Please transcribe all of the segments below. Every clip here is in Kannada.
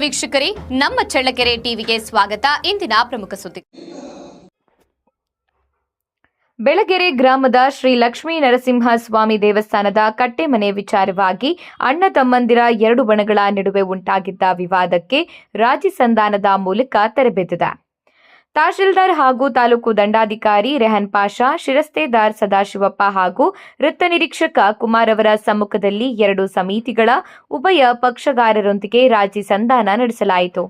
ವೀಕ್ಷಕರೇ, ನಮ್ಮ ಚಳ್ಳಕೆರೆ ಟಿವಿಗೆ ಸ್ವಾಗತ. ಇಂದಿನ ಪ್ರಮುಖ ಸುದ್ದಿ. ಬೆಳಗೆರೆ ಗ್ರಾಮದ ಶ್ರೀ ಲಕ್ಷ್ಮೀ ನರಸಿಂಹ ಸ್ವಾಮಿ ದೇವಸ್ಥಾನದ ಕಟ್ಟೆಮನೆ ವಿಚಾರವಾಗಿ ಅಣ್ಣ ತಮ್ಮಂದಿರ ಎರಡು ಬಣಗಳ ನಡುವೆ ಉಂಟಾಗಿದ್ದ ವಿವಾದಕ್ಕೆ ರಾಜಿ ಸಂಧಾನದ ಮೂಲಕ ತೆರೆಬಿದ್ದಿದೆ. ತಹಶೀಲ್ದಾರ್ ಹಾಗೂ ತಾಲೂಕು ದಂಡಾಧಿಕಾರಿ ರೆಹನ್ ಪಾಷಾ, ಶಿರಸ್ತೇದಾರ್ ಸದಾಶಿವಪ್ಪ ಹಾಗೂ ವೃತ್ತ ನಿರೀಕ್ಷಕ ಕುಮಾರ್ ಅವರ ಸಮ್ಮುಖದಲ್ಲಿ ಎರಡು ಸಮಿತಿಗಳ ಉಭಯ ಪಕ್ಷಗಾರರೊಂದಿಗೆ ರಾಜಿ ಸಂಧಾನ ನಡೆಸಲಾಯಿತು.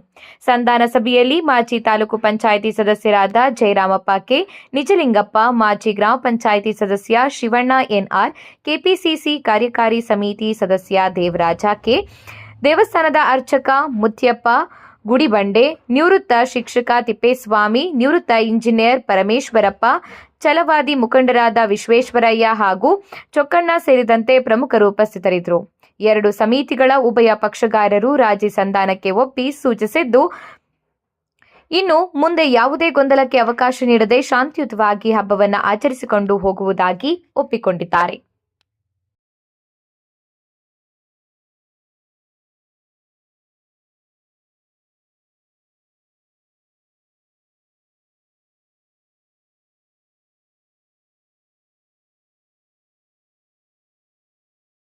ಸಂಧಾನ ಸಭೆಯಲ್ಲಿ ಮಾಜಿ ತಾಲೂಕು ಪಂಚಾಯಿತಿ ಸದಸ್ಯರಾದ ಜಯರಾಮಪ್ಪ ಕೆ, ನಿಜಲಿಂಗಪ್ಪ, ಮಾಜಿ ಗ್ರಾಮ ಪಂಚಾಯಿತಿ ಸದಸ್ಯ ಶಿವಣ್ಣ ಎನ್ಆರ್, ಕೆಪಿಸಿಸಿ ಕಾರ್ಯಕಾರಿ ಸಮಿತಿ ಸದಸ್ಯ ದೇವರಾಜ ಕೆ, ದೇವಸ್ಥಾನದ ಅರ್ಚಕ ಮುತ್ಯಪ್ಪ ಗುಡಿಬಂಡೆ, ನಿವೃತ್ತ ಶಿಕ್ಷಕ ತಿಪ್ಪೇಸ್ವಾಮಿ, ನಿವೃತ್ತ ಇಂಜಿನಿಯರ್ ಪರಮೇಶ್ವರಪ್ಪ, ಛಲವಾದಿ ಮುಖಂಡರಾದ ವಿಶ್ವೇಶ್ವರಯ್ಯ ಹಾಗೂ ಚೊಕ್ಕಣ್ಣ ಸೇರಿದಂತೆ ಪ್ರಮುಖರು ಉಪಸ್ಥಿತರಿದ್ದರು. ಎರಡು ಸಮಿತಿಗಳ ಉಭಯ ಪಕ್ಷಗಾರರು ರಾಜಿ ಸಂಧಾನಕ್ಕೆ ಒಪ್ಪಿ ಸೂಚಿಸಿದ್ದು, ಇನ್ನು ಮುಂದೆ ಯಾವುದೇ ಗೊಂದಲಕ್ಕೆ ಅವಕಾಶ ನೀಡದೆ ಶಾಂತಿಯುತವಾಗಿ ಹಬ್ಬವನ್ನು ಆಚರಿಸಿಕೊಂಡು ಹೋಗುವುದಾಗಿ ಒಪ್ಪಿಕೊಂಡಿದ್ದಾರೆ.